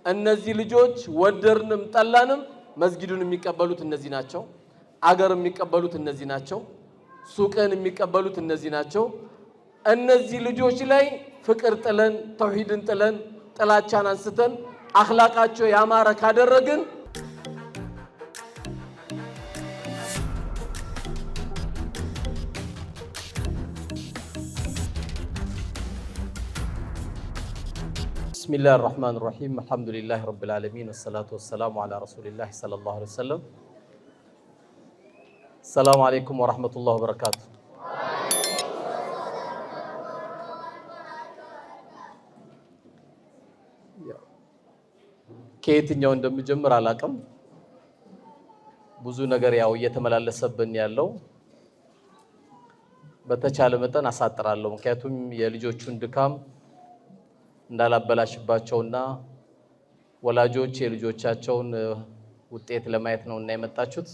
እነዚህ ልጆች ወደርንም ጠላንም መስጊዱን የሚቀበሉት እነዚህ ናቸው። አገር የሚቀበሉት እነዚህ ናቸው። ሱቅን የሚቀበሉት እነዚህ ናቸው። እነዚህ ልጆች ላይ ፍቅር ጥለን ተውሂድን ጥለን ጥላቻን አንስተን አኽላቃቸው ያማረ ካደረግን بسم الله الرحمن الرحيم الحمد لله رب العالمين والصلاة والسلام على رسول الله صلى الله عليه وسلم السلام عليكم ورحمة الله وبركاته ከየትኛው እንደምጀምር አላቅም ብዙ ነገር ያው እየተመላለሰብን ያለው በተቻለ መጠን አሳጥራለሁ ምክንያቱም የልጆቹን ድካም እንዳላበላሽባቸውና ወላጆች የልጆቻቸውን ውጤት ለማየት ነውና የመጣችሁት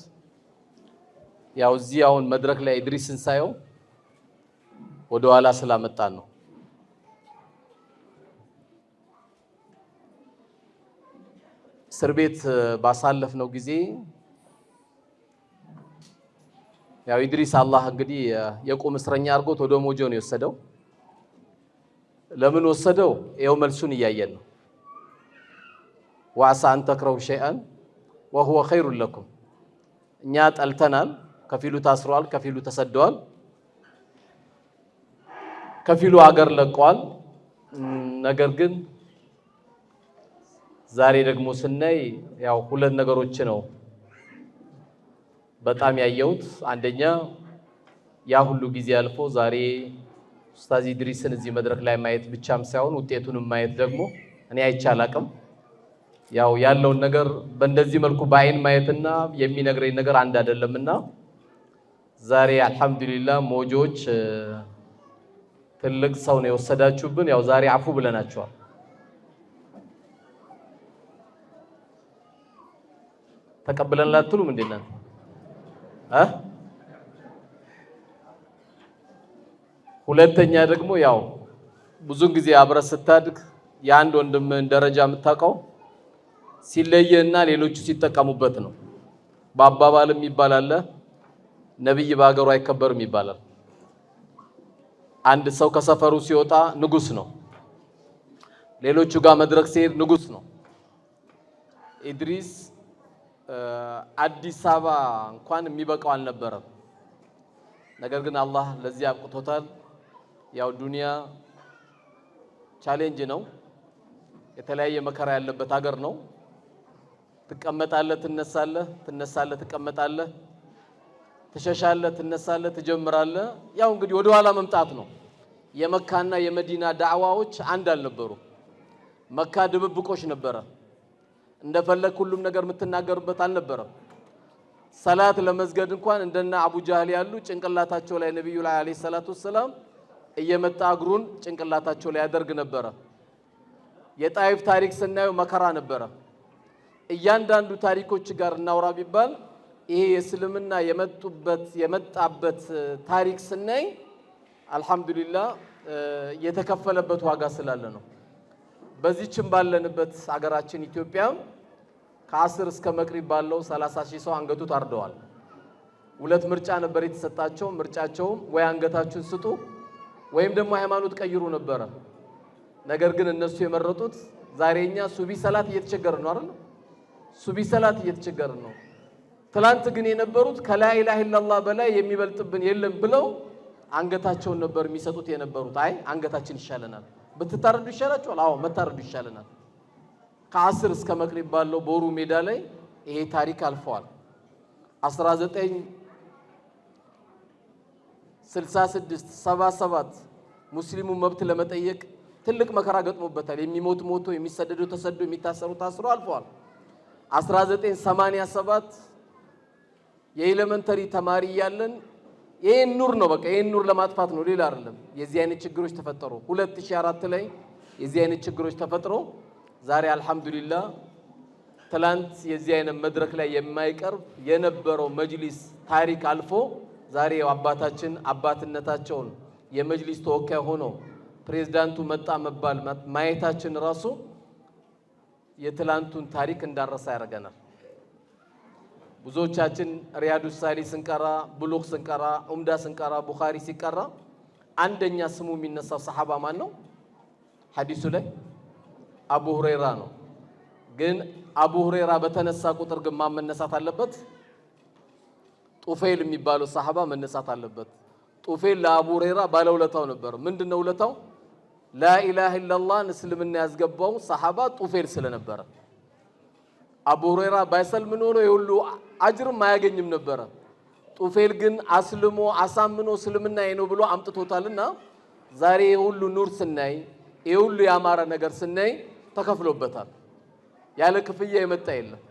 ያው እዚህ አሁን መድረክ ላይ ኢድሪስን ሳየው ወደ ኋላ ስላመጣን ነው እስር ቤት ባሳለፍነው ጊዜ ያው ኢድሪስ አላህ እንግዲህ የቁም እስረኛ አድርጎት ወደ ሞጆ ነው የወሰደው ለምን ወሰደው ይሄው መልሱን እያየን ነው ወአሳ አን ተክረሁ ሸይአን ወሁወ ኸይሩ ለኩም እኛ ጠልተናል ከፊሉ ታስሯል ከፊሉ ተሰደዋል ከፊሉ አገር ለቋል ነገር ግን ዛሬ ደግሞ ስናይ ያው ሁለት ነገሮች ነው በጣም ያየሁት አንደኛ ያ ሁሉ ጊዜ አልፎ ዛሬ ኡስታዝ ኢድሪስን እዚህ መድረክ ላይ ማየት ብቻም ሳይሆን ውጤቱንም ማየት ደግሞ እኔ አይቻላቅም ያው ያለውን ነገር በእንደዚህ መልኩ በአይን ማየትና የሚነግረኝ ነገር አንድ አይደለምና ዛሬ አልহামዱሊላህ ሞጆች ትልቅ ሰው ነው የወሰዳችሁብን ያው ዛሬ አፉ ብለናቸዋል ተቀበለን ላትሉ ምንድነው ሁለተኛ ደግሞ ያው ብዙ ጊዜ አብረ ስታድግ የአንድ ወንድምህን ደረጃ የምታውቀው ሲለየና ሌሎቹ ሲጠቀሙበት ነው በአባባልም ይባላል ነብይ ባገሩ አይከበርም ይባላል አንድ ሰው ከሰፈሩ ሲወጣ ንጉስ ነው ሌሎቹ ጋር መድረክ ሲሄድ ንጉስ ነው ኢድሪስ አዲስ አበባ እንኳን የሚበቃው አልነበረም ነገር ግን አላህ ለዚህ አብቅቶታል ያው ዱንያ ቻሌንጅ ነው የተለያየ መከራ ያለበት ሀገር ነው ትቀመጣለህ ትነሳለህ ትቀመጣለህ ትሸሻለህ ትነሳለህ ትጀምራለህ ያው እንግዲህ ወደ ኋላ መምጣት ነው የመካና የመዲና ዳዕዋዎች አንድ አልነበሩ መካ ድብብቆሽ ነበረ እንደፈለክ ሁሉም ነገር የምትናገሩበት አልነበረም ሰላት ለመስገድ እንኳን እንደና አቡ ጃህል ያሉ ጭንቅላታቸው ላይ ነብዩ ላይ አለይሂ ሰላቱ ሰላም እየመጣ እግሩን ጭንቅላታቸው ላይ ያደርግ ነበር የጣይፍ ታሪክ ስናየው መከራ ነበር እያንዳንዱ ታሪኮች ጋር እናውራ ቢባል ይሄ የእስልምና የመጣበት ታሪክ ስናይ አልহামዱሊላህ የተከፈለበት ዋጋ ስላለ ነው በዚህም ባለንበት ሀገራችን ኢትዮጵያ ከአስር እስከ መቅሪብ ባለው 30000 ሰው አንገቱ ታርደዋል ሁለት ምርጫ ነበር የተሰጣቸው ምርጫቸው ወይ አንገታችሁን ስጡ ወይም ደግሞ ሃይማኖት ቀይሩ ነበር ነገር ግን እነሱ የመረጡት ዛሬኛ ሱቢ ሰላት እየተቸገረ ነው አይደል ሱቢ ሰላት እየተቸገረ ነው ትላንት ግን የነበሩት ከላ ኢላሃ ኢላላህ በላይ የሚበልጥብን የለም ብለው አንገታቸውን ነበር የሚሰጡት የነበሩት አይ አንገታችን ይሻለናል በትታረዱ ይሻላችኋል አዎ መታረዱ ይሻለናል ከ10 እስከ መቅሪብ ባለው ቦሩ ሜዳ ላይ ይሄ ታሪክ አልፈዋል 1966 77 ሙስሊሙ መብት ለመጠየቅ ትልቅ መከራ ገጥሞበታል የሚሞት ሞቶ የሚሰደዱ ተሰደዱ የሚታሰሩ ታስሮ አልፈዋል 1987 የኤሌመንተሪ ተማሪ ያለን ይሄን ኑር ነው በቃ ይሄን ኑር ለማጥፋት ነው ሌላ አይደለም የዚህ አይነት ችግሮች ተፈጠሩ 2004 ላይ የዚህ አይነት ችግሮች ተፈጥሮ ዛሬ አልহামዱሊላህ ትላንት የዚህ አይነት መድረክ ላይ የማይቀርብ የነበረው መጅሊስ ታሪክ አልፎ ዛሬ አባታችን አባትነታቸውን የመጅሊስ ተወካይ ሆኖ ፕሬዝዳንቱ መጣ መባል ማየታችን ራሱ የትላንቱን ታሪክ እንዳረሳ ያደርገናል። ብዙዎቻችን ሪያዱ ሳሊ ስንቀራ፣ ብሉግ ስንቀራ፣ ኡምዳ ስንቀራ፣ ቡኻሪ ሲቀራ አንደኛ ስሙ የሚነሳው ሰሃባ ማን ነው? ሐዲሱ ላይ አቡ ሁረይራ ነው። ግን አቡ ሁረይራ በተነሳ ቁጥር ግን ማን መነሳት አለበት? ጡፈይል የሚባለው ሰሃባ መነሳት አለበት። ጡፈይል ለአቡ ሁረይራ ባለውለታው ነበር። ምንድነው ውለታው? ላኢላሃ ኢላላህ እስልምና ያስገባው ሰሃባ ጡፈይል ስለነበረ። አቡ ሁረይራ ባይሰልም ኖሮ የሁሉ አጅርም አያገኝም ነበረ። ጡፈይል ግን አስልሞ አሳምኖ እስልምና ነው ብሎ አምጥቶታልና ዛሬ የሁሉ ኑር ስናይ የሁሉ ያማረ ነገር ስናይ ተከፍሎበታል። ያለ ክፍያ የመጣ የለም።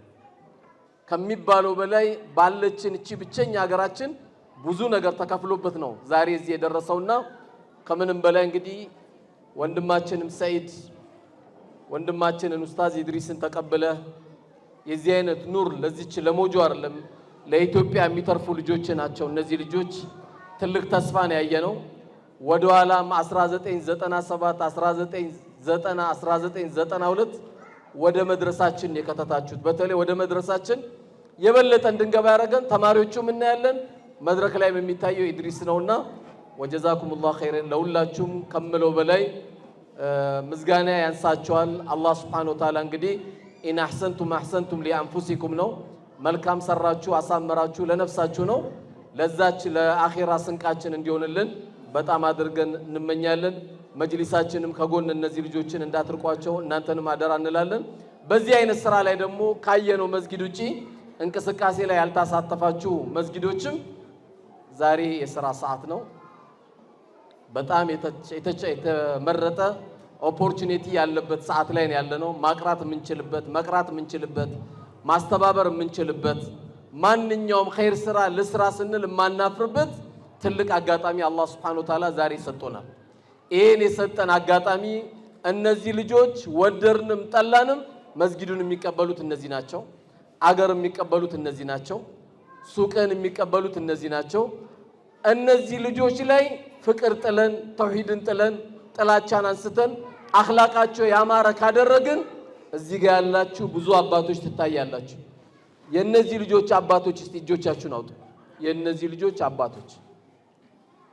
ከሚባለው በላይ ባለችን እቺ ብቸኛ ሀገራችን ብዙ ነገር ተከፍሎበት ነው ዛሬ እዚህ የደረሰውና ከምንም በላይ እንግዲህ ወንድማችንም ሰይድ ወንድማችንን ኡስታዝ ኢድሪስን ተቀበለ የዚህ አይነት ኑር ለዚች ለሞጆ አይደለም ለኢትዮጵያ የሚተርፉ ልጆች ናቸው። እነዚህ ልጆች ትልቅ ተስፋ ነው ያየነው። ወደኋላም 1997 1990 1992 ወደ መድረሳችን የከተታችሁት በተለይ ወደ መድረሳችን የበለጠ እንድንገባ ያደረገን ተማሪዎቹም እናያለን መድረክ ላይ የሚታየው ኢድሪስ ነውና ወጀዛኩሙላሁ ኸይረን ለሁላችሁም ከምለው በላይ ምስጋና ያንሳችኋል። አላህ Subhanahu Wa Ta'ala እንግዲህ ኢን አህሰንቱም አህሰንቱም ሊአንፉሲኩም ነው። መልካም ሰራችሁ አሳመራችሁ ለነፍሳችሁ ነው። ለዛች ለአኺራ ስንቃችን እንዲሆንልን በጣም አድርገን እንመኛለን። መጅሊሳችንም ከጎን እነዚህ ልጆችን እንዳትርቋቸው እናንተንም አደራ እንላለን። በዚህ አይነት ስራ ላይ ደግሞ ካየነው መስጊድ ውጪ እንቅስቃሴ ላይ ያልተሳተፋችሁ መስጊዶችም ዛሬ የሥራ ሰዓት ነው። በጣም የተመረጠ ኦፖርቹኒቲ ያለበት ሰዓት ላይ ያለነው ማቅራት የምንችልበት መቅራት የምንችልበት ማስተባበር የምንችልበት ማንኛውም ኸይር ስራ ለስራ ስንል የማናፍርበት ትልቅ አጋጣሚ አላህ Subhanahu Wa Ta'ala ዛሬ ሰጥቶናል። ይሄን የሰጠን አጋጣሚ እነዚህ ልጆች ወደርንም ጠላንም መስጊዱን የሚቀበሉት እነዚህ ናቸው። አገር የሚቀበሉት እነዚህ ናቸው። ሱቅን የሚቀበሉት እነዚህ ናቸው። እነዚህ ልጆች ላይ ፍቅር ጥለን ተውሂድን ጥለን ጥላቻን አንስተን አኽላቃቸው ያማረ ካደረግን እዚህ ጋር ያላችሁ ብዙ አባቶች ትታያላችሁ። የነዚህ ልጆች አባቶች እስቲ እጆቻችሁን አውጡ። የነዚህ ልጆች አባቶች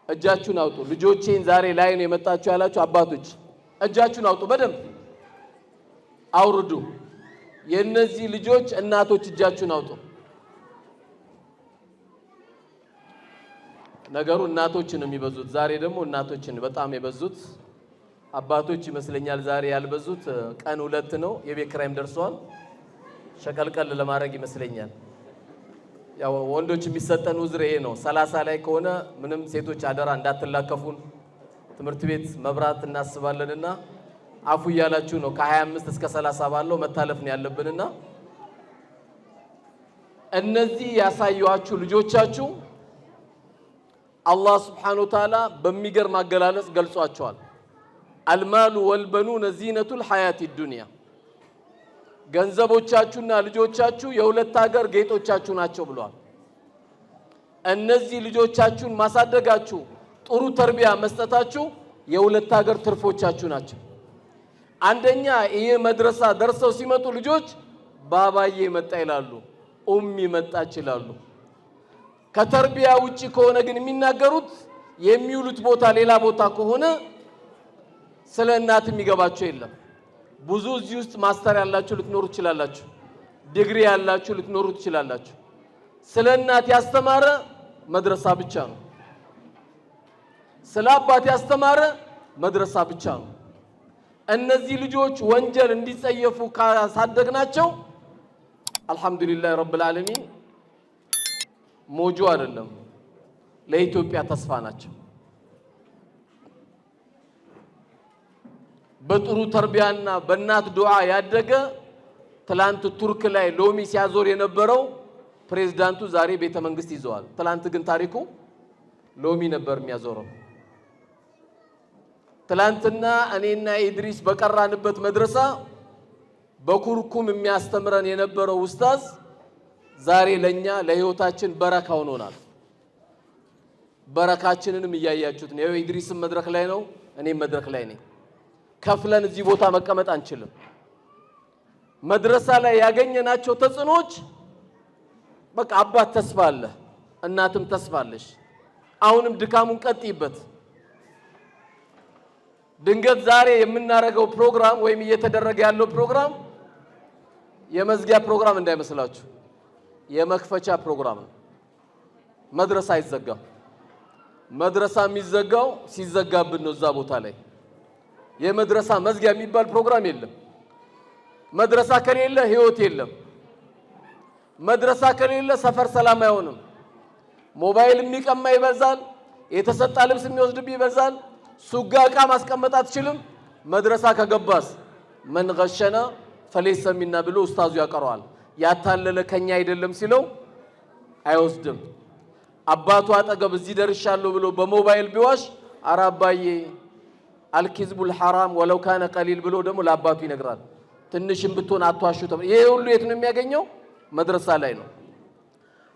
እጃችሁን አውጡ። ልጆቼን ዛሬ ላይ ነው የመጣችሁ ያላችሁ አባቶች እጃችሁን አውጡ። በደንብ አውርዱ። የነዚህ ልጆች እናቶች እጃችሁን አውጡ። ነገሩ እናቶችን ነው የሚበዙት። ዛሬ ደግሞ እናቶችን በጣም የበዙት አባቶች ይመስለኛል ዛሬ ያልበዙት። ቀን 2 ነው የቤት ኪራይም ደርሷል። ሸቀልቀል ለማድረግ ይመስለኛል። ያው ወንዶች የሚሰጠን ውዝር ይሄ ነው። 30 ላይ ከሆነ ምንም ሴቶች አደራ እንዳትላከፉን ትምህርት ቤት መብራት እናስባለንና አፉ ያላችሁ ነው። ከ25 እስከ 30 ባለው መታለፍ ነው ያለብንና እነዚህ ያሳዩአችሁ ልጆቻችሁ አላህ Subhanahu Wa Ta'ala በሚገርም አገላለጽ ገልጿቸዋል። አልማሉ ወልበኑነ ዚነቱል ሐያቲ ዱንያ ገንዘቦቻችሁና ልጆቻችሁ የሁለት ሀገር ጌጦቻችሁ ናቸው ብሏል። እነዚህ ልጆቻችሁን ማሳደጋችሁ ጥሩ ተርቢያ መስጠታችሁ የሁለት ሀገር ትርፎቻችሁ ናቸው። አንደኛ ይሄ መድረሳ ደርሰው ሲመጡ ልጆች ባባዬ መጣ ይላሉ፣ ኡሚ መጣች ይላሉ። ከተርቢያ ውጪ ከሆነ ግን የሚናገሩት የሚውሉት ቦታ ሌላ ቦታ ከሆነ ስለ እናት የሚገባቸው የለም። ብዙ እዚህ ውስጥ ማስተር ያላችሁ ልትኖሩ ትችላላችሁ፣ ዲግሪ ያላችሁ ልትኖሩ ትችላላችሁ። ስለ እናት ያስተማረ መድረሳ ብቻ ነው። ስለ አባት ያስተማረ መድረሳ ብቻ ነው። እነዚህ ልጆች ወንጀል እንዲጸየፉ ካሳደግናቸው አልহামዱሊላህ ረብል ዓለሚን ሞጆ አይደለም ለኢትዮጵያ ተስፋ ናቸው። በጥሩ ተርቢያና በእናት ዱዓ ያደገ ትላንት ቱርክ ላይ ሎሚ ሲያዞር የነበረው ፕሬዝዳንቱ ዛሬ ቤተ መንግስት ይዘዋል። ትላንት ግን ታሪኩ ሎሚ ነበር የሚያዞረው። ትላንትና እኔና ኢድሪስ በቀራንበት መድረሳ በኩርኩም የሚያስተምረን የነበረው ኡስታዝ ዛሬ ለኛ ለህይወታችን በረካ ሆኖናል። በረካችንንም እያያችሁት ነው። ኢድሪስም መድረክ ላይ ነው፣ እኔም መድረክ ላይ ነኝ። ከፍለን እዚህ ቦታ መቀመጥ አንችልም። መድረሳ ላይ ያገኘናቸው ተጽዕኖች በቃ አባት ተስፋ አለ፣ እናትም ተስፋ አለሽ። አሁንም ድካሙን ቀጥይበት። ድንገት ዛሬ የምናረገው ፕሮግራም ወይም እየተደረገ ያለው ፕሮግራም የመዝጊያ ፕሮግራም እንዳይመስላችሁ፣ የመክፈቻ ፕሮግራም ነው። መድረሳ አይዘጋም። መድረሳ የሚዘጋው ሲዘጋብን ነው። እዛ ቦታ ላይ የመድረሳ መዝጊያ የሚባል ፕሮግራም የለም። መድረሳ ከሌለ ህይወት የለም። መድረሳ ከሌለ ሰፈር ሰላም አይሆንም። ሞባይል የሚቀማ ይበዛል፣ የተሰጣ ልብስ የሚወስድብ ይበዛል፣ ሱጋ ዕቃ ማስቀመጥ አትችልም። መድረሳ ከገባስ መን ገሸና ፈለይሰ ሚና ብሎ ኡስታዙ ያቀረዋል። ያታለለ ከኛ አይደለም ሲለው አይወስድም። አባቱ አጠገብ እዚህ ደርሻለሁ ብሎ በሞባይል ቢዋሽ ኧረ አባዬ አልኪዝቡል ሐራም ወለው ካነ ቀሊል ብሎ ደግሞ ለአባቱ ይነግራል። ትንሽም ብትሆን አትዋሹ ተብሎ ይሄ ሁሉ የት ነው የሚያገኘው? መድረሳ ላይ ነው።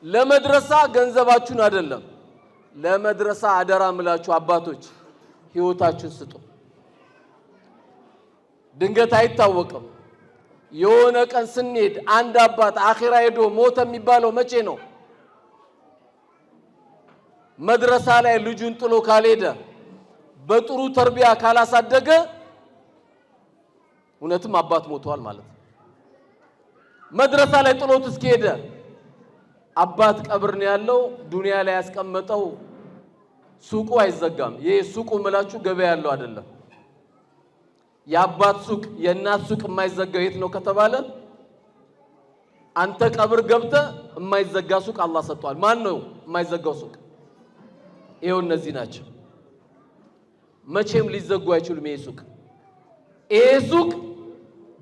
ለመድረሳ ገንዘባችሁን አይደለም፣ ለመድረሳ አደራ ምላችሁ አባቶች ህይወታችሁን ስጡ። ድንገት አይታወቅም። የሆነ ቀን ስንሄድ አንድ አባት አኺራ ሄዶ ሞተ የሚባለው መቼ ነው? መድረሳ ላይ ልጁን ጥሎ ካልሄደ፣ በጥሩ ተርቢያ ካላሳደገ እውነትም አባት ሞቷል ማለት ነው። መድረሳ ላይ ጥሎት እስከሄደ አባት ቀብር ነው ያለው። ዱንያ ላይ ያስቀመጠው ሱቁ አይዘጋም። ይሄ ሱቁ ምላችሁ ገበያ ያለው አይደለም። የአባት ሱቅ የእናት ሱቅ የማይዘጋው የት ነው ከተባለ አንተ ቀብር ገብተ የማይዘጋ ሱቅ አላህ ሰጥቷል። ማን ነው የማይዘጋው ሱቅ? ይሄው እነዚህ ናቸው። መቼም ሊዘጉ አይችሉም። ይሄ ሱቅ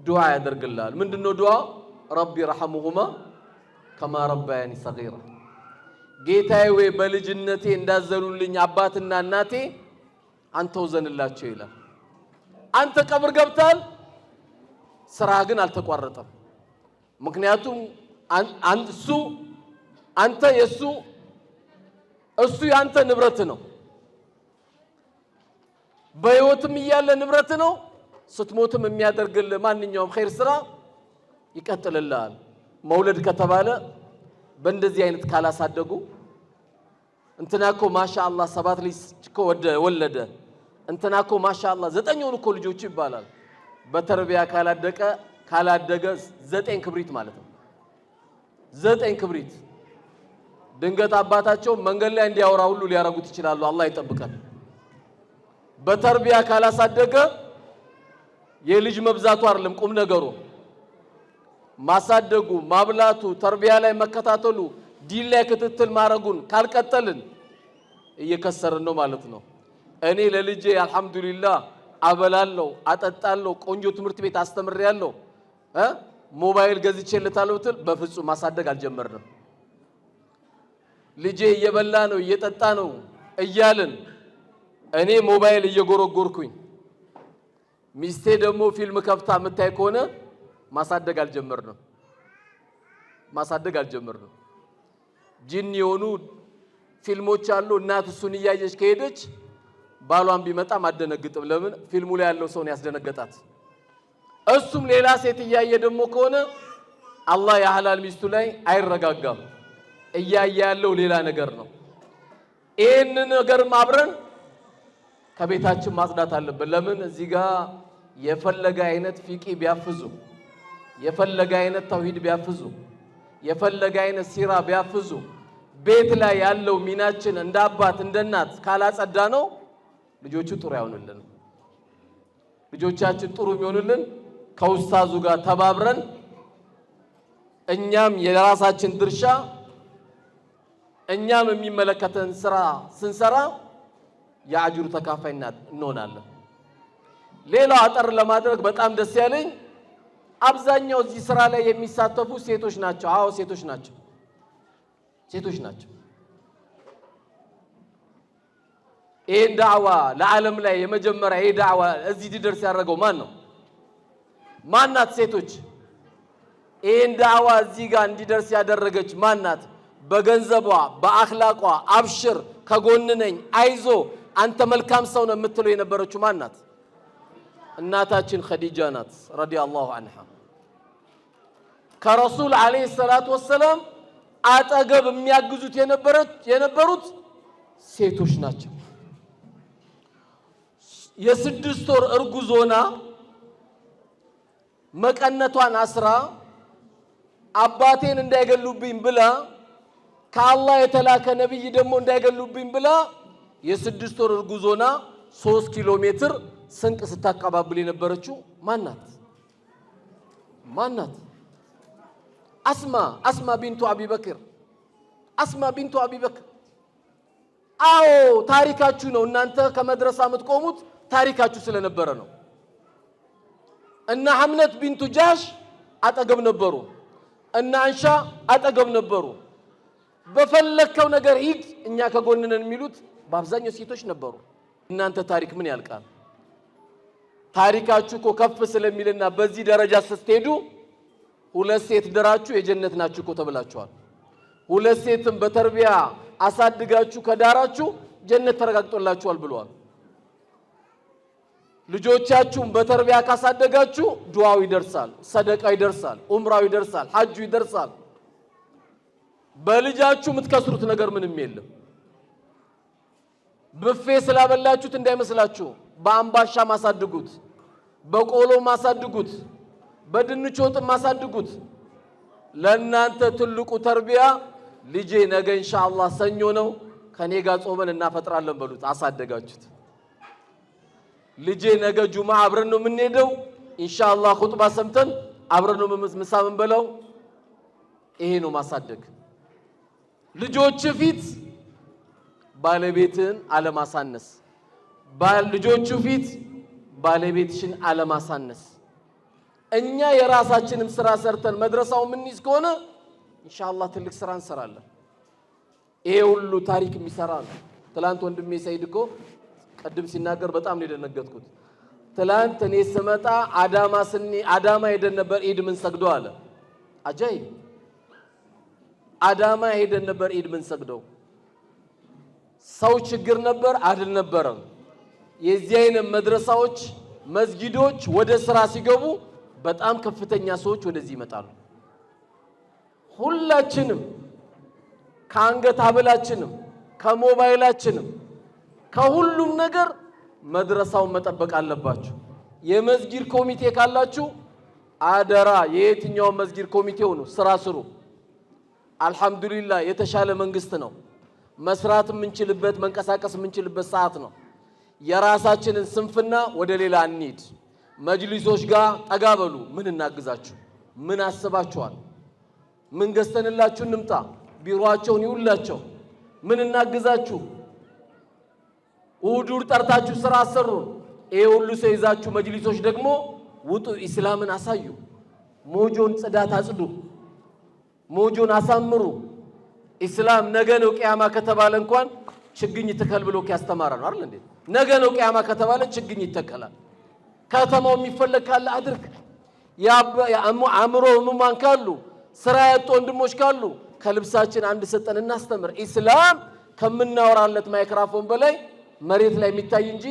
ዱዓ ያደርግልሃል። ምንድነው ዱዓ? ረቢ ረሐሙሁማ ከማ ረባያኒ ሰጊራ። ጌታዬ ወይ በልጅነቴ እንዳዘኑልኝ አባትና እናቴ አንተው ዘንላቸው ይላል። አንተ ቀብር ገብታል፣ ስራ ግን አልተቋረጠም። ምክንያቱም አንተ የሱ እሱ ያንተ ንብረት ነው። በህይወትም እያለ ንብረት ነው። ስትሞትም የሚያደርግልህ ማንኛውም ኸይር ስራ ይቀጥልልሃል። መውለድ ከተባለ በእንደዚህ አይነት ካላሳደጉ እንትናኮ ማሻአላህ 7 ልጅ እኮ ወለደ፣ እንትናኮ ማሻአላህ 9 ሆኑ እኮ ልጆች ይባላል። በተርቢያ ካላደገ 9 ክብሪት ማለት ነው። 9 ክብሪት ድንገት አባታቸው መንገድ ላይ እንዲያወራ ሁሉ ሊያረጉት ይችላሉ። አላህ ይጠብቀን። በተርቢያ ካላሳደገ የልጅ መብዛቱ አይደለም ቁም ነገሩ፣ ማሳደጉ፣ ማብላቱ፣ ተርቢያ ላይ መከታተሉ፣ ዲን ላይ ክትትል ማረጉን ካልቀጠልን እየከሰርን ነው ማለት ነው። እኔ ለልጄ አልহামዱሊላህ አበላለሁ፣ አጠጣለሁ፣ ቆንጆ ትምህርት ቤት አስተምሬያለሁ፣ ሞባይል ገዝቼለታለሁ ብትል በፍጹም ማሳደግ አልጀመርንም። ልጄ እየበላ ነው እየጠጣ ነው እያልን እኔ ሞባይል እየጎረጎርኩኝ ሚስቴ ደግሞ ፊልም ከፍታ የምታይ ከሆነ ማሳደግ አልጀመርንም። ጂን የሆኑ ፊልሞች አሉ። እናት እሱን እያየች ከሄደች ባሏን ቢመጣም አደነግጥም። ለምን? ፊልሙ ላይ ያለው ሰው ነው ያስደነገጣት። እሱም ሌላ ሴት እያየ ደግሞ ከሆነ አላህ የሐላል ሚስቱ ላይ አይረጋጋም። እያየ ያለው ሌላ ነገር ነው። ይሄን ነገር አብረን ከቤታችን ማጽዳት አለብን። ለምን? እዚህ ጋር የፈለገ አይነት ፊቂ ቢያፍዙ፣ የፈለገ አይነት ተውሂድ ቢያፍዙ፣ የፈለገ አይነት ሲራ ቢያፍዙ፣ ቤት ላይ ያለው ሚናችን እንደ አባት እንደ እናት ካላጸዳ ነው ልጆቹ ጥሩ አይሆኑልን። ልጆቻችን ጥሩ የሚሆኑልን ከኡስታዙ ጋር ተባብረን እኛም የራሳችን ድርሻ እኛም የሚመለከተን ስራ ስንሰራ የአጅሩ ተካፋይ እንሆናለን። ሌላው አጠር ለማድረግ በጣም ደስ ያለኝ አብዛኛው እዚህ ስራ ላይ የሚሳተፉ ሴቶች ናቸው። አዎ ሴቶች ናቸው። ይሄን ዳዕዋ ለዓለም ላይ የመጀመሪያ ይሄ ዳዕዋ እዚህ ድረስ ያደረገው ማን ነው? ማናት? ሴቶች። ይሄን ዳዕዋ እዚህ ጋር እንዲደርስ ያደረገች ማናት? በገንዘቧ በአኽላቋ አብሽር ከጎን ነኝ አይዞ አንተ መልካም ሰው ነው የምትለው የነበረችው ማናት? እናታችን ኸዲጃ ናት ረዲየላሁ ዐንሃ። ከረሱል አለይሂ ሰላቱ ወሰለም አጠገብ የሚያግዙት የነበሩት ሴቶች ናቸው። የ6 ወር እርጉዝ ሆና መቀነቷን አስራ አባቴን እንዳይገሉብኝ ብላ ከአላህ የተላከ ነብይ ደግሞ እንዳይገሉብኝ ብላ የ6 ወር እርጉዝ ሆና 3 ኪሎ ሜትር ስንቅ ስታቀባብል የነበረችው ማናት? አስማ ቢንቱ አቢበክር። አስማ ቢንቱ አቢበክር። አዎ ታሪካችሁ ነው። እናንተ ከመድረሳ የምትቆሙት ታሪካችሁ ስለነበረ ነው። እና ሐምነት ቢንቱ ጃሽ አጠገብ ነበሩ። እና አንሻ አጠገብ ነበሩ። በፈለከው ነገር ሂድ እኛ ከጎንነን የሚሉት በአብዛኛው ሴቶች ነበሩ። እናንተ ታሪክ ምን ያልቃል? ታሪካችሁ እኮ ከፍ ስለሚልና በዚህ ደረጃ ስትሄዱ 2 ሴት ድራችሁ የጀነት ናችሁ እኮ ተብላችኋል። 2 ሴትም በተርቢያ አሳድጋችሁ ከዳራችሁ ጀነት ተረጋግጦላችኋል ብለዋል። ልጆቻችሁን በተርቢያ ካሳደጋችሁ ዱዓው ይደርሳል፣ ሰደቃ ይደርሳል፣ ኡምራው ይደርሳል፣ ሐጁ ይደርሳል። በልጃችሁ የምትከስሩት ነገር ምንም የለም። ብፌ ስላበላችሁት እንዳይመስላችሁ። በአምባሻ ማሳድጉት፣ በቆሎ ማሳድጉት፣ በድንች ወጥ ማሳድጉት። ለእናንተ ትልቁ ተርቢያ ልጄ ነገ ኢንሻአላህ ሰኞ ነው ከኔ ጋር ጾመን እናፈጥራለን በሉት። አሳደጋችሁት። ልጄ ነገ ጁማ አብረን ነው የምንሄደው ኢንሻአላህ ኹጥባ ሰምተን አብረን ነው ምሳ የምንበላው። ይሄ ነው ማሳደግ። ልጆች ፊት ባለቤትን አለማሳነስ፣ ልጆቹ ፊት ባለቤትሽን አለማሳነስ። እኛ የራሳችንን ስራ ሰርተን መድረሳው ምንይዝ ከሆነ ኢንሻአላህ ትልቅ ስራ እንሰራለን። ይሄ ሁሉ ታሪክ የሚሰራ ነው። ትላንት ወንድሜ ሰይድ እኮ ቀድም ሲናገር በጣም ነው የደነገጥኩት። ትላንት እኔ ስመጣ አዳማ ሄደን ነበር ኢድ ምን ሰግደው አለ። አጃይብ አዳማ ሄደን ነበር ኢድ ምን ሰግደው። ሰው ችግር ነበር አይደል ነበረም። የዚህ አይነት መድረሳዎች መስጊዶች ወደ ስራ ሲገቡ በጣም ከፍተኛ ሰዎች ወደዚህ ይመጣሉ። ሁላችንም ከአንገት ሀብላችንም ከሞባይላችንም ከሁሉም ነገር መድረሳውን መጠበቅ አለባችሁ። የመስጊድ ኮሚቴ ካላችሁ አደራ የየትኛው መስጊድ ኮሚቴው ነው ስራ ስሩ። አልহামዱሊላህ የተሻለ መንግስት ነው። መስራት የምንችልበት መንቀሳቀስ የምንችልበት ሰዓት ነው። የራሳችንን ስንፍና ወደ ሌላ እንሂድ። መጅሊሶች ጋር ጠጋበሉ። ምን እናግዛችሁ? ምን አስባችኋል? ምን ገዝተንላችሁ እንምጣ? ቢሮአቸውን ይውላቸው። ምን እናግዛችሁ? ውዱር ጠርታችሁ ስራ አሰሩን። ይሄ ሁሉ ሰው ይዛችሁ መጅሊሶች ደግሞ ውጡ። ኢስላምን አሳዩ። ሞጆን ጽዳት አጽዱ። ሞጆን አሳምሩ። ኢስላም ነገ ነው ቂያማ ከተባለ እንኳን ችግኝ ተከል ብሎ ያስተማረ ነው አይደል እንዴ? ነገ ነው ቂያማ ከተባለ ችግኝ ይተከላል። ከተማው የሚፈለግ ካለ አድርግ። አእምሮ ህሙማን ካሉ ስራ ያጡ ወንድሞች ካሉ ከልብሳችን አንድ ሰጠን እናስተምር። ኢስላም ከምናወራለት ማይክራፎን በላይ መሬት ላይ የሚታይ እንጂ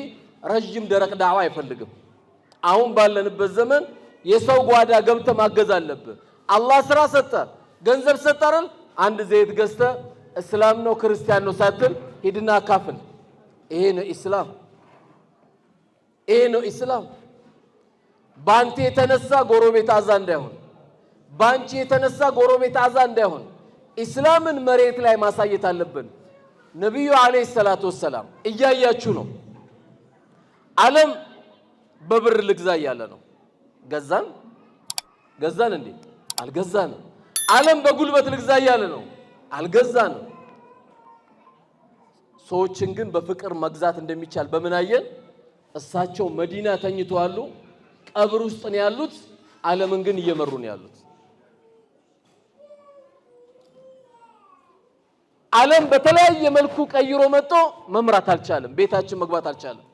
ረጅም ደረቅ ዳዕዋ አይፈልግም። አሁን ባለንበት ዘመን የሰው ጓዳ ገብተ ማገዝ አለብህ። አላህ ስራ ሰጠ፣ ገንዘብ ሰጠ አይደል? አንድ ዘይት ገዝተ እስላም ነው ክርስቲያን ነው ሳትል ሂድና አካፍል። ይሄ ነው ኢስላም። ይሄ ነው ኢስላም። ባንተ የተነሳ ጎረቤት አዛ እንዳይሆን፣ ባንቺ የተነሳ ጎረቤት አዛ እንዳይሆን ኢስላምን መሬት ላይ ማሳየት አለብን። ነብዩ አለይሂ ሰላቱ ወሰላም እያያችሁ ነው። ዓለም በብር ልግዛ እያለ ነው። ገዛን እንዴ? አልገዛንም። ዓለም በጉልበት ልግዛ እያለ ነው። አልገዛንም። ሰዎችን ግን በፍቅር መግዛት እንደሚቻል በምን አየን? እሳቸው መዲና ተኝተዋል፣ ቀብር ውስጥ ነው ያሉት። ዓለምን ግን እየመሩ ነው ያሉት። ዓለም በተለያየ መልኩ ቀይሮ መጥቶ መምራት አልቻለም። ቤታችን መግባት አልቻለም።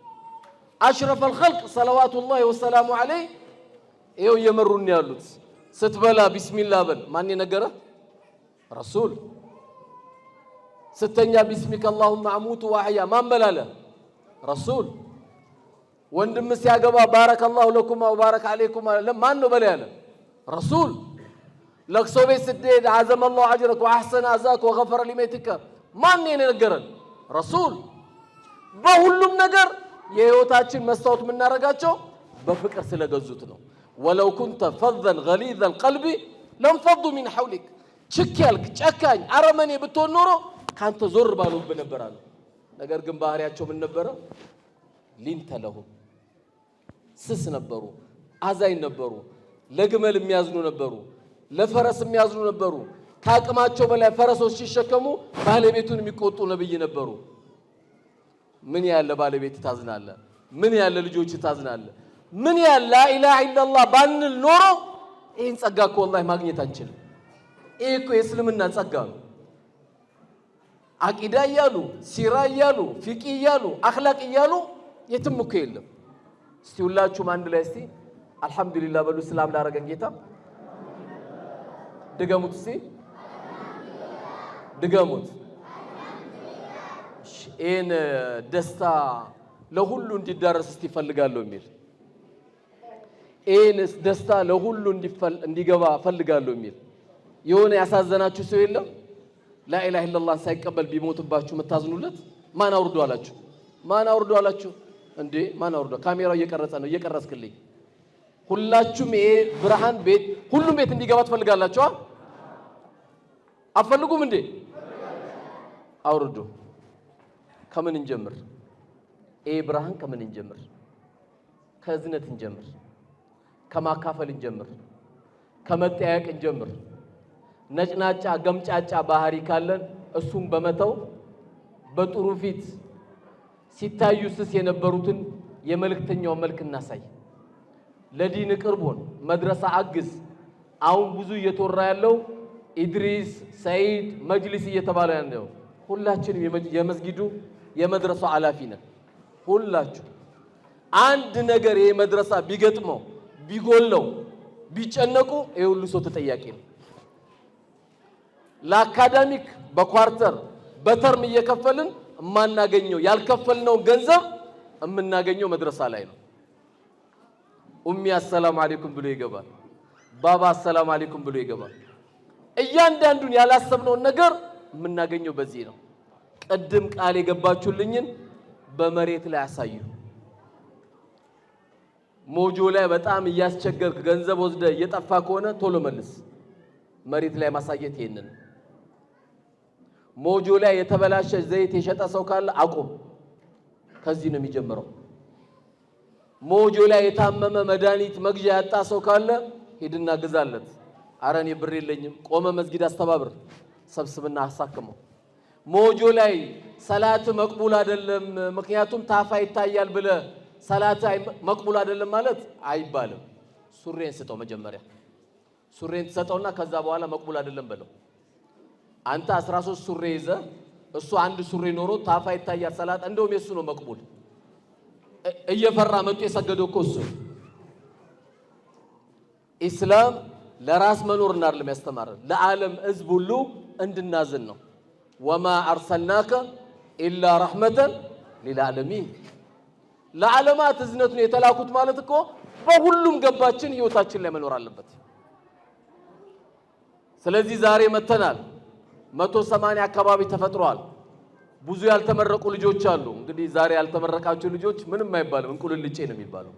አሽረፈል ኸልቅ ሰለዋቱላሂ ወሰላሙ ዐለይሂ ይኸው እየመሩን ያሉት። ስትበላ ቢስሚላህ በል። ማን የነገረ? ረሱል። ስተኛ ቢስሚከ አላሁመ አሙቱ ወአህያ ማን በላለ? ረሱል። ወንድም ሲያገባ ባረከላሁ ለኩማ ወባረከ ዐለይኩማ ማን ነው በላ ያለ? ረሱል። ለቅሶ ቤት ስትሄድ عزم الله اجرك واحسن عزاك وغفر لميتك ማን ነው የነገረን? ረሱል። በሁሉም ነገር የህይወታችን መስታወት የምናረጋቸው በፍቅር ስለገዙት ነው። ولو كنت فظا غليظ القلب لانفضوا من حولك ችክያልክ ጨካኝ አረመኔ ብትሆን ኖሮ ካንተ ዞር ባሉብ ነበራሉ። ነገር ግን ባህሪያቸው ምን ነበረ? ሊንተ ለሁም ስስ ነበሩ፣ አዛኝ ነበሩ፣ ለግመል የሚያዝኑ ነበሩ፣ ለፈረስ የሚያዝኑ ነበሩ። ካቅማቸው በላይ ፈረሶች ሲሸከሙ ባለቤቱን የሚቆጡ ነብይ ነበሩ። ምን ያለ ባለቤት ታዝናለ? ምን ያለ ልጆች ታዝናለ? ምን ያለ ላኢላሃ ኢላላህ ባንል ኖሮ ይህን ጸጋ እኮ ወላሂ ማግኘት አንችልም። ይህ እኮ የእስልምና ጸጋ ነው። አቂዳ እያሉ ሲራ እያሉ ፊቂ እያሉ አኽላቅ እያሉ የትም እኮ የለም። እስቲ ሁላችሁም አንድ ላይ እስቲ አልሐምዱሊላህ በሉ። ሰላም ላረገን ጌታ ድገሙት እስቲ ድገሙት። ይህን ደስታ ለሁሉ እንዲዳረስ እስቲ ፈልጋለሁ የሚል ይህን ደስታ ለሁሉ እንዲገባ ፈልጋለሁ የሚል የሆነ ያሳዘናችሁ ሰው የለም? ላኢላሃ ኢላላህ ሳይቀበል ቢሞትባችሁ መታዝኑለት ማን አውርዶ አላችሁ? ማን አውርዶ አላችሁ እንዴ? ማን አውርዶ? ካሜራው እየቀረጸ ነው፣ እየቀረስክልኝ። ሁላችሁም ይሄ ብርሃን ቤት ሁሉም ቤት እንዲገባ ትፈልጋላችሁ? አትፈልጉም እንዴ? አውርዱ። ከምን እንጀምር? ይሄ ብርሃን ከምን እንጀምር? ከእዝነት እንጀምር፣ ከማካፈል እንጀምር፣ ከመጠያየቅ እንጀምር። ነጭናጫ ገምጫጫ ባህሪ ካለን እሱን በመተው በጥሩ ፊት ሲታዩ ስስ የነበሩትን የመልእክተኛው መልክ እናሳይ። ለዲን ቅርቦን መድረሳ አግዝ። አሁን ብዙ እየተወራ ያለው ኢድሪስ ሰይድ መጅሊስ እየተባለ ያለው ሁላችንም የመስጊዱ የመድረሳው ኃላፊ ነን። ሁላችሁ አንድ ነገር የመድረሳ ቢገጥመው ቢጎለው ቢጨነቁ ይሄ ሁሉ ሰው ተጠያቂ ነው። ለአካዳሚክ በኳርተር በተርም እየከፈልን የማናገኘው ያልከፈልነው ገንዘብ የምናገኘው መድረሳ ላይ ነው። ኡሚ አሰላሙ አለይኩም ብሎ ይገባል። ባባ አሰላሙ አለይኩም ብሎ ይገባል። እያንዳንዱን ያላሰብነውን ነገር የምናገኘው በዚህ ነው። ቅድም ቃል የገባችሁልኝን በመሬት ላይ አሳዩ። ሞጆ ላይ በጣም እያስቸገርክ ገንዘብ ወስደ እየጠፋ ከሆነ ቶሎ መልስ። መሬት ላይ ማሳየት ይሄንን። ሞጆ ላይ የተበላሸ ዘይት የሸጠ ሰው ካለ አቁም። ከዚህ ነው የሚጀምረው። ሞጆ ላይ የታመመ መድኃኒት መግዣ ያጣ ሰው ካለ ሂድና ግዛለት። አረ እኔ ብር የለኝም፣ ቆመ መስጊድ አስተባብር፣ ሰብስብና አሳክመው። ሞጆ ላይ ሰላት መቅቡል አይደለም ምክንያቱም ታፋ ይታያል ብለ ሰላት መቅቡል አይደለም ማለት አይባልም። ሱሬን ስጠው። መጀመሪያ ሱሬን ትሰጠውና ከዛ በኋላ መቅቡል አይደለም በለው። አንተ 13 ሱሬ ይዘ እሱ አንድ ሱሬ ኖሮ ታፋ ይታያል ሰላት እንደውም የሱ ነው መቅቡል። እየፈራ መጥቶ የሰገደው እኮ እሱ። ኢስላም ለራስ መኖርና አይደለም ያስተማረን፣ ለዓለም ህዝብ ሁሉ እንድናዝን ነው። ወማ አርሰልናከ ኢላ ረሕመተን ሊልዓለሚን። ለዓለማት እዝነቱን የተላኩት ማለት እኮ በሁሉም ገባችን ህይወታችን ላይ መኖር አለበት። ስለዚህ ዛሬ መተናል። 180 አካባቢ ተፈጥሯል። ብዙ ያልተመረቁ ልጆች አሉ። እንግዲህ ዛሬ ያልተመረቃችሁ ልጆች ምንም አይባልም፣ እንቁልልጬ ነው የሚባለው።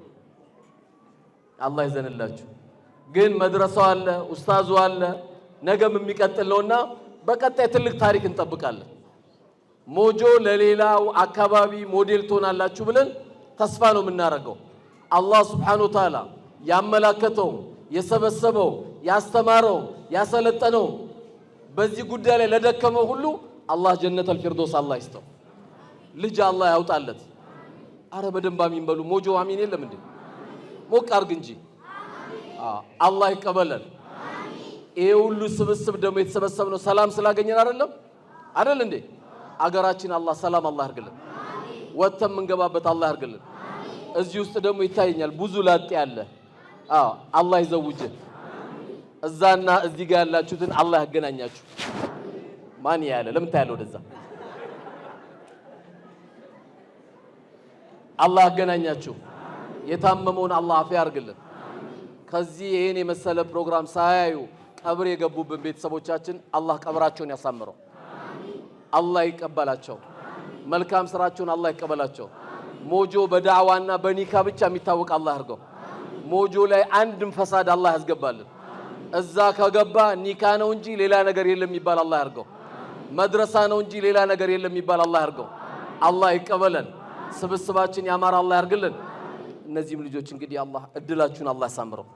አላህ ይዘንላችሁ። ግን መድረሳው አለ፣ ኡስታዙ አለ፣ ነገም የሚቀጥል ነውና በቀጣይ ትልቅ ታሪክ እንጠብቃለን። ሞጆ ለሌላው አካባቢ ሞዴል ትሆናላችሁ ብለን ተስፋ ነው የምናደርገው። አላህ ሱብሓነሁ ወተዓላ ያመላከተው የሰበሰበው ያስተማረው ያሰለጠነው በዚህ ጉዳይ ላይ ለደከመው ሁሉ አላህ ጀነተል ፊርዶስ አላህ ይስጠው። ልጅ አላህ ያውጣለት። አረ በደንብ አሚን በሉ። ሞጆ አሚን የለም እንዴ? ሞቅ አርግ እንጂ። አላህ ይቀበለን። ይሄ ሁሉ ስብስብ ደግሞ የተሰበሰብነው ሰላም ስላገኘን አይደለም አይደል እንዴ? አገራችን አላህ ሰላም አላህ ያርግልን። ወተም እንገባበት አላህ ያርግልን። እዚህ ውስጥ ደግሞ ይታየኛል ብዙ ላጤ አለ። አላህ ይዘውጅ። እዛና እዚህ ጋር ያላችሁትን አላህ ያገናኛችሁ። ማን ያለ ለምን ታያለው? ወደዛ አላህ ያገናኛችሁ። የታመመውን አላህ አፊያ ያርግልን። ከዚህ ይሄን የመሰለ ፕሮግራም ሳያዩ ቀብር የገቡብን ቤተሰቦቻችን አላህ ቀብራቸውን ያሳምረው። አላህ ይቀበላቸው። መልካም ስራቸውን አላህ ይቀበላቸው። ሞጆ በዳዕዋና በኒካ ብቻ የሚታወቅ አላህ ያርገው። ሞጆ ላይ አንድም ፈሳድ አላህ ያስገባልን። እዛ ከገባ ኒካ ነው እንጂ ሌላ ነገር የለም የሚባል አላህ ያርገው። መድረሳ ነው እንጂ ሌላ ነገር የለም የሚባል አላህ ያርገው። አላህ ይቀበለን። ስብስባችን ያማረ አላህ ያርግልን። እነዚህም ልጆች እንግዲህ አላህ እድላችሁን አላህ ያሳምረው።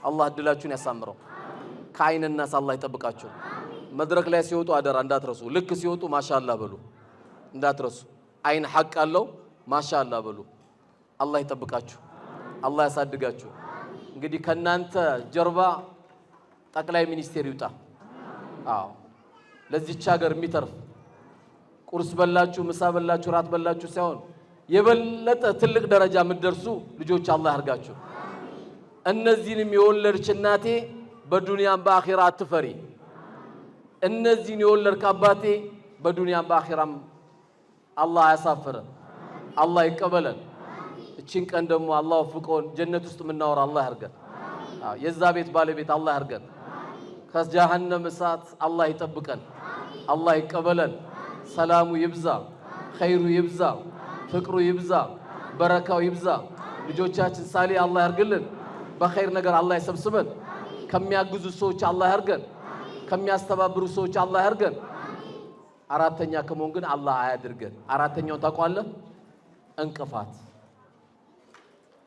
አላህ እድላችሁን ያሳምረው። ከአይንናስ አላህ ይጠብቃችሁ። መድረክ ላይ ሲወጡ አደራ እንዳትረሱ። ልክ ሲወጡ ማሻአላህ በሉ እንዳትረሱ። አይን ሐቅ አለው። ማሻአላህ በሉ። አላህ ይጠብቃችሁ። አላህ ያሳድጋችሁ። እንግዲህ ከናንተ ጀርባ ጠቅላይ ሚኒስቴር ይውጣ። ለዚህች ሀገር የሚተርፍ ቁርስ በላችሁ፣ ምሳ በላችሁ፣ ራት በላችሁ ሳይሆን የበለጠ ትልቅ ደረጃ የምትደርሱ ልጆች አላህ ያርጋችሁ። እነዚህንም የወለድች እናቴ በዱንያም በአኺራ አትፈሪ። እነዚህን የወለድክ አባቴ በዱንያም በአኺራም አላህ አያሳፍረን። አላህ ይቀበለን። እቺን ቀን ደግሞ አላህ ወፍቆን ጀነት ውስጥ የምናወራ አላህ ያርገን። የዛ ቤት ባለቤት አላህ ያርገን። ከጀሃነም እሳት አላህ ይጠብቀን። አላህ ይቀበለን። ሰላሙ ይብዛ፣ ኸይሩ ይብዛ፣ ፍቅሩ ይብዛ፣ በረካው ይብዛ። ልጆቻችን ሳሊ አላህ ያርግልን። በኸይር ነገር አላህ ይሰብስበን። ከሚያግዙ ሰዎች አላህ ያርገን። ከሚያስተባብሩ ሰዎች አላህ ያርገን። አራተኛ ከመሆን ግን አላህ አያድርገን። አራተኛውን ታውቃለህ? እንቅፋት።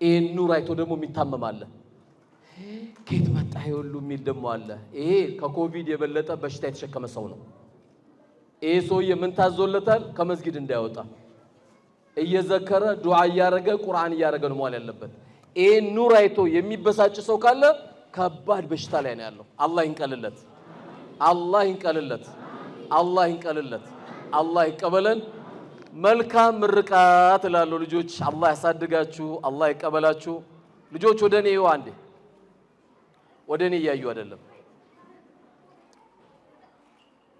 ይሄን ኑር አይቶ ደግሞ የሚታመም አለ። ከየት መጣ ይሁሉ የሚል ደግሞ አለ። ይሄ ከኮቪድ የበለጠ በሽታ የተሸከመ ሰው ነው። ይሄ ሰውዬ ምን ታዞለታል? ከመስጊድ እንዳይወጣ እየዘከረ ዱዓ እያረገ ቁርአን እያረገ ነው መዋል ያለበት። ይሄን ኑር አይቶ የሚበሳጭ ሰው ካለ ከባድ በሽታ ላይ ነው ያለው። አላህ ይንቀልለት። አላህ ይንቀልለት። አላህ ይንቀልለት። አላህ ይቀበለን። መልካም ምርቃት እላለሁ። ልጆች አላህ ያሳድጋችሁ። አላህ ይቀበላችሁ። ልጆች ወደኔ ይው አንዴ ወደኔ እያዩ አይደለም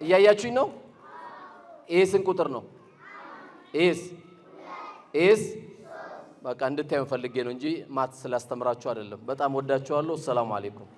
እያያችሁኝ ነው። ይሄ ስንት ቁጥር ነው? ኤስ በቃ እንድታዩ ፈልጌ ነው እንጂ ማት ስላስተምራችሁ አይደለም። በጣም ወዳችኋለሁ። ሰላም አለይኩም።